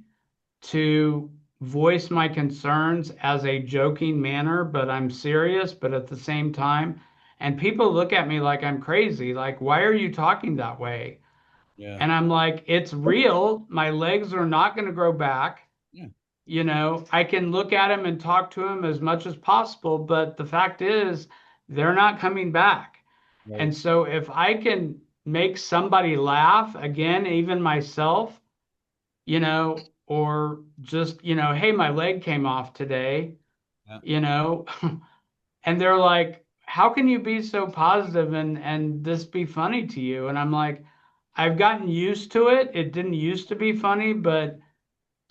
to voice my concerns as a joking manner, but I'm serious, but at the same time. And people look at me like I'm crazy. Like, why are you talking that way? Yeah. And I'm like, it's real. My legs are not going to grow back. Yeah. I can look at them and talk to them as much as possible, but the fact is, they're not coming back. Right. And so if I can make somebody laugh, again, even myself, or just, hey, my leg came off today, and they're like, how can you be so positive and this be funny to you? And I'm like, I've gotten used to it. It didn't used to be funny, but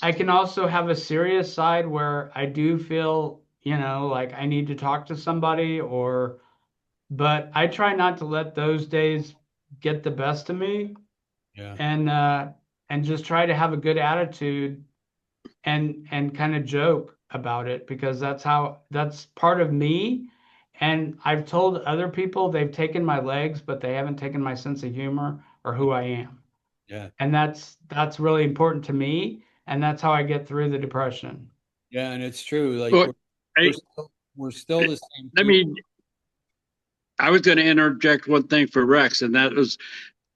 I can also have a serious side where I do feel, like I need to talk to somebody but I try not to let those days get the best of me. Yeah. And just try to have a good attitude and kind of joke about it, because that's part of me. And I've told other people they've taken my legs, but they haven't taken my sense of humor or who I am. Yeah. And that's really important to me. And that's how I get through the depression. Yeah, and it's true. Like Well, we're still the same. Let me I was going to interject one thing for Rex, and that was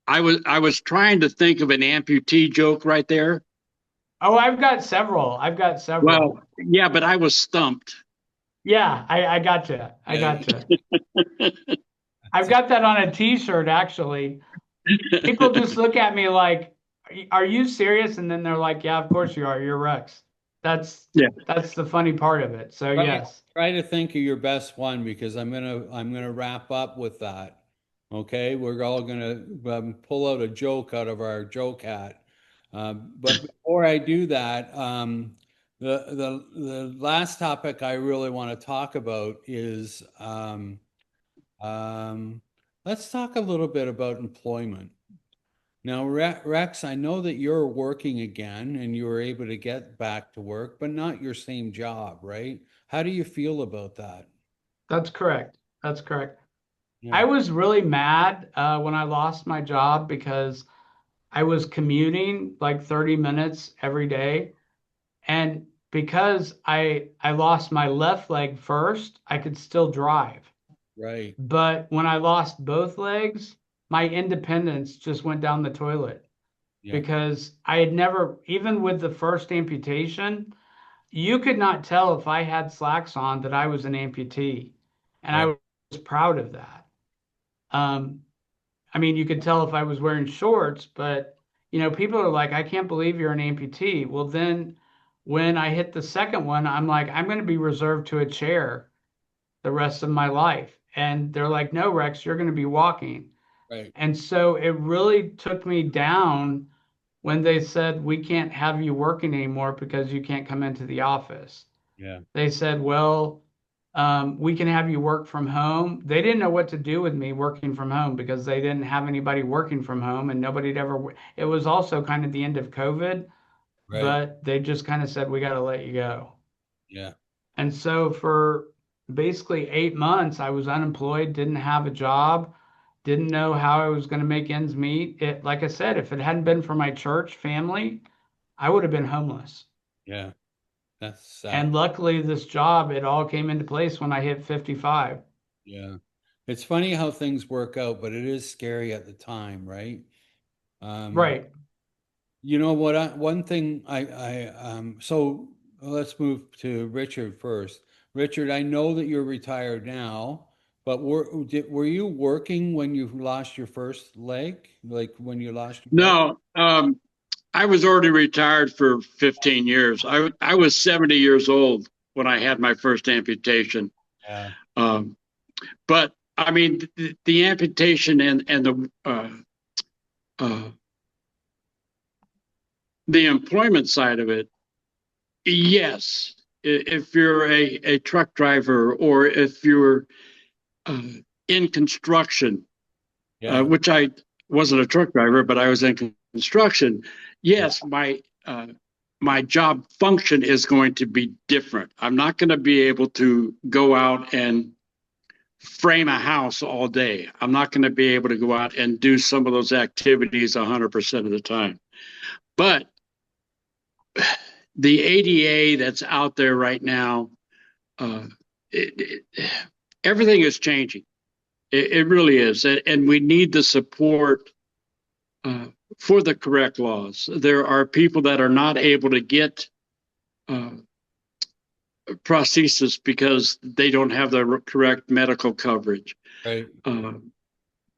I was trying to think of an amputee joke right there. Oh, I've got several. I've got several. Well, yeah, but I was stumped. Yeah, I gotcha. I Yeah. gotcha. I've got that on a t-shirt actually. People just look at me like, "Are you serious?" And then they're like, "Yeah, of course you are. You're Rex." That's Yeah. that's the funny part of it. So Try, yes. try to think of your best one because I'm gonna wrap up with that. Okay, we're all gonna pull out a joke out of our joke hat. But before I do that, the last topic I really want to talk about is um, let's talk a little bit about employment. Now, Rex, I know that you're working again and you were able to get back to work, but not your same job, right? How do you feel about that? That's correct. That's correct. I Yeah, was really mad when I lost my job because I was commuting like 30 minutes every day. And because I lost my left leg first, I could still drive. right. But when I lost both legs, my independence just went down the toilet Yeah, because I had never, even with the first amputation, you could not tell if I had slacks on that I was an amputee. And I right, was proud of that. Um, I mean, you could tell if I was wearing shorts, but people are like, I can't believe you're an amputee. Well, then when I hit the second one, I'm like, I'm going to be reserved to a chair the rest of my life. And they're like, no, Rex, you're going to be walking. right. And so it really took me down when they said, we can't have you working anymore because you can't come into the office. Yeah, They said, well, we can have you work from home. They didn't know what to do with me working from home because they didn't have anybody working from home and nobody'd ever. It was also kind of the end of COVID, right. but they just kind of said, we got to let you go. Yeah, And so for basically 8 months, I was unemployed, didn't have a job, didn't know how I was going to make ends meet. Like I said, if it hadn't been for my church family, I would have been homeless. yeah. That's sad. And luckily, this job, it all came into place when I hit 55. Yeah. It's funny how things work out, but it is scary at the time, right? Um, Right. you know what? One thing so let's move to Richard first. Richard, I know that you're retired now, but were you working when you lost your first leg? Like when you lost your leg? No, I was already retired for 15 years. I was 70 years old when I had my first amputation. Yeah, Um, but I mean, the amputation uh, the employment side of it, yes. If you're a truck driver or if you're uh, in construction, yeah, which I wasn't a truck driver, but I was in construction. yeah, Yes, my job function is going to be different. I'm not going to be able to go out and frame a house all day. I'm not going to be able to go out and do some of those activities 100% of the time. But the ADA that's out there right now, uh, it, it, everything is changing. It really is. And we need the support uh, for the correct laws. There are people that are not able to get uh, prosthesis because they don't have the correct medical coverage. right. Uh,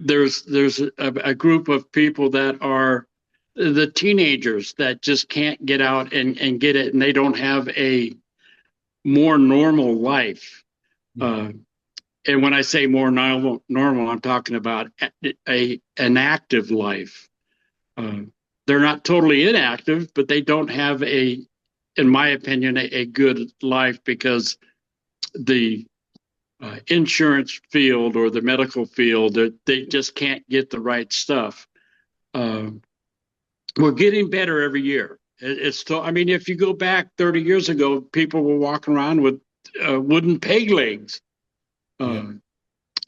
there's a group of people that are the teenagers that just can't get out and get it, and they don't have a more normal life. Mhm. Uh, and when I say more normal, I'm talking about an active life. Uh, they're not totally inactive, but they don't have in my opinion, a good life because the insurance field or the medical field, they just can't get the right stuff. Uh, we're getting better every year. It's still, I mean, if you go back 30 years ago, people were walking around with wooden peg legs. Yeah, Uh,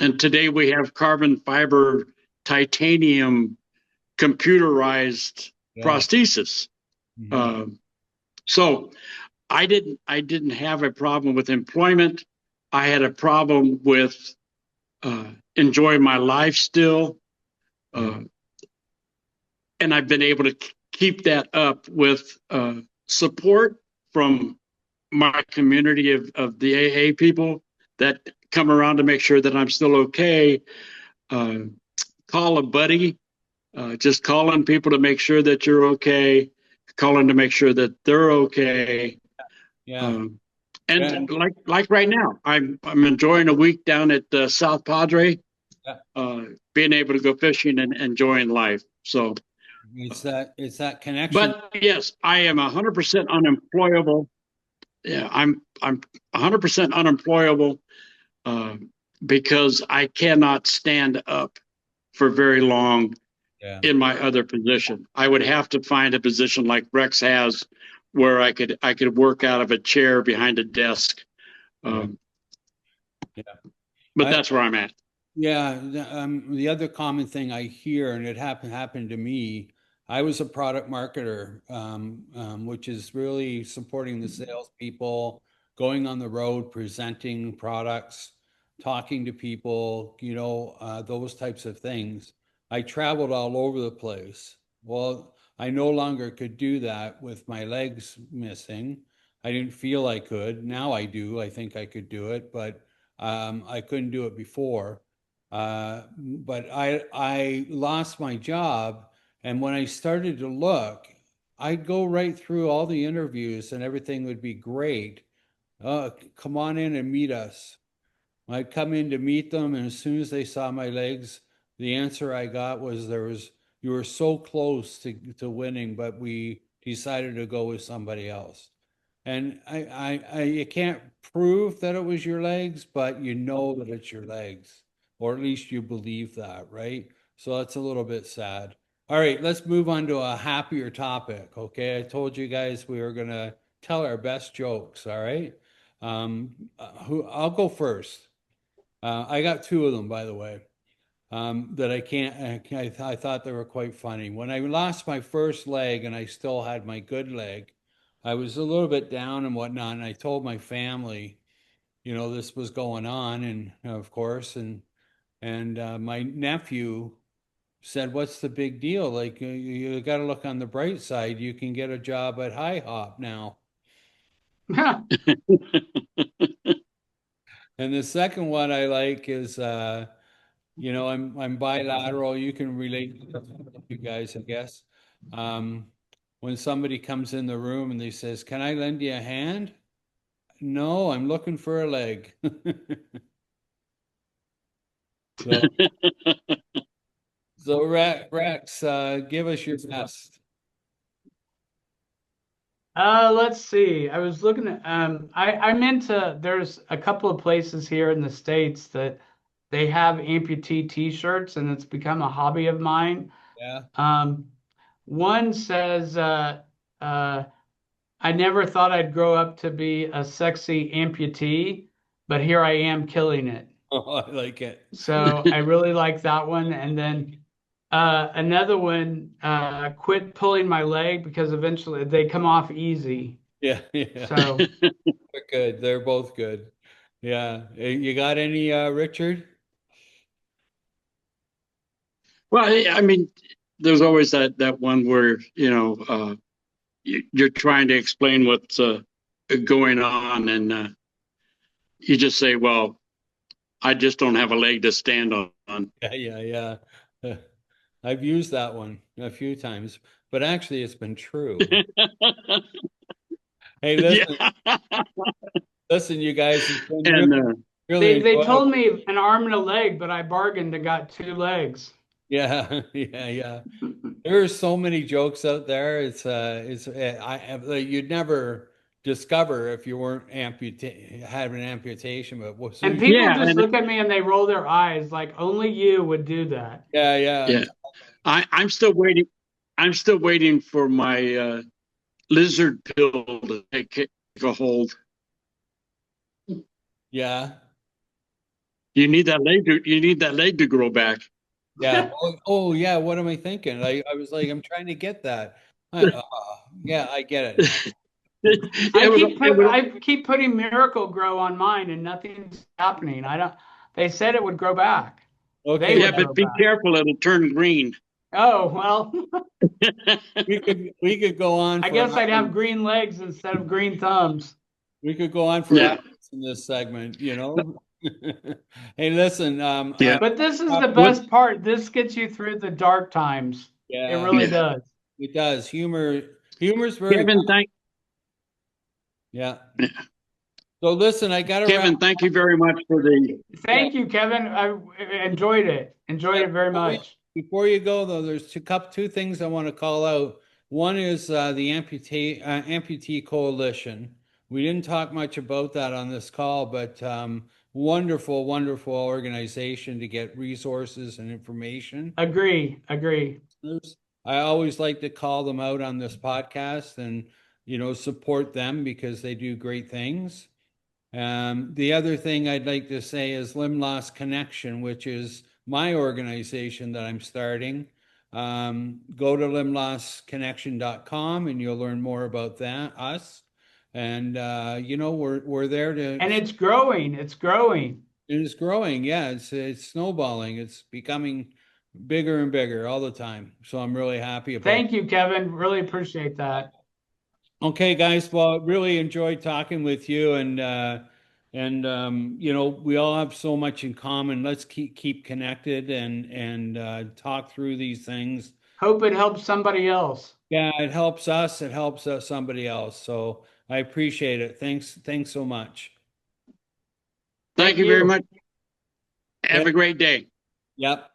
and today we have carbon fiber, titanium, computerized yeah, prosthesis. mhm, Um, so I didn't have a problem with employment. I had a problem with enjoy my life still. And I've been able to keep that up with support from my community of the AA people that come around to make sure that I'm still okay. Call a buddy, just calling people to make sure that you're okay, calling to make sure that they're okay. Yeah. And like right now, I'm enjoying a week down at South Padre, being able to go fishing and enjoying life. So it's that connection. But yes, I am 100% unemployable. Yeah, I'm 100% unemployable because I cannot stand up for very long in my other position. I would have to find a position like Rex has, where I could work out of a chair behind a desk. But that's where I'm at. Yeah, the other common thing I hear, and it happened to me, I was a product marketer, which is really supporting the salespeople, going on the road, presenting products, talking to people, those types of things. I traveled all over the place. Well, I no longer could do that with my legs missing. I didn't feel I could. Now I do. I think I could do it, but I couldn't do it before. But I lost my job, and when I started to look, I'd go right through all the interviews and everything would be great. Come on in and meet us. I'd come in to meet them, and as soon as they saw my legs, the answer I got was you were so close to winning, but we decided to go with somebody else. And you can't prove that it was your legs, but you know that it's your legs, or at least you believe that, right? So that's a little bit sad. All right, let's move on to a happier topic. Okay, I told you guys we were gonna tell our best jokes. All right, I'll go first. I got two of them, by the way, that I can't. I thought they were quite funny. When I lost my first leg and I still had my good leg, I was a little bit down and whatnot. And I told my family, this was going on, and of course, and my nephew said, "What's the big deal? Like, you got to look on the bright side. You can get a job at High Hop now." And the second one I like is, I'm bilateral. You can relate to you guys, I guess. When somebody comes in the room and they says, "Can I lend you a hand?" "No, I'm looking for a leg." So Rex, give us your best. Let's see. I was looking at I'm into there's a couple of places here in the States that they have amputee t-shirts, and it's become a hobby of mine. Yeah. One says I never thought I'd grow up to be a sexy amputee, but here I am killing it. Oh, I like it. So I really like that one. And then another one, quit pulling my leg because eventually they come off easy. Yeah. So They're good. They're both good. Yeah. You got any, Richard? Well, I mean, there's always that one where you're trying to explain what's going on, and you just say, "Well, I just don't have a leg to stand on." Yeah. I've used that one a few times, but actually it's been true. Hey, listen, listen, you guys, it's been really they told me an arm and a leg, but I bargained and got two legs. Yeah. There are so many jokes out there. You'd never discover if you weren't had an amputation, but and people just look at me and they roll their eyes like only you would do that. Yeah. I'm still waiting. I'm still waiting for my lizard pill to take a hold. Yeah. You need that leg to grow back. Yeah. Oh, yeah. What am I thinking? I was like, I'm trying to get that. Yeah, I get it. I keep putting Miracle Grow on mine and nothing's happening. They said it would grow back. Okay. They Yeah, would grow but be back. careful, it'll turn green. Oh, well, We could go on I for guess I'd have hours. green legs instead of green thumbs. We could go on for Yeah. hours in this segment, you know? Hey, listen, Yeah. But this is the What? best part. This gets you through the dark times. It yeah, really Yeah. does. it does. Humor's very, Kevin, yeah. So listen, I gotta wrap. Kevin, thank you very much for the. Thank you, Kevin. I enjoyed it. Enjoyed it very much. Before you go though, there's two things I want to call out. One is the amputee coalition. We didn't talk much about that on this call, but wonderful, wonderful organization to get resources and information. Agree. I always like to call them out on this podcast and, support them because they do great things. The other thing I'd like to say is Limbloss Connection, which is my organization that I'm starting. Go to limblossconnection.com and you'll learn more about us. And we're there to. And it's growing. It's growing. It is growing. Yeah, it's snowballing. It's becoming bigger and bigger all the time. So I'm really happy about it. Thank you, Kevin. Really appreciate that. Okay, guys. Well, really enjoyed talking with you, and we all have so much in common. Let's keep connected and talk through these things. Hope it helps somebody else. Yeah, it helps us. It helps somebody else. So I appreciate it. Thanks so much. Thank you very much. Have a great day. Yep.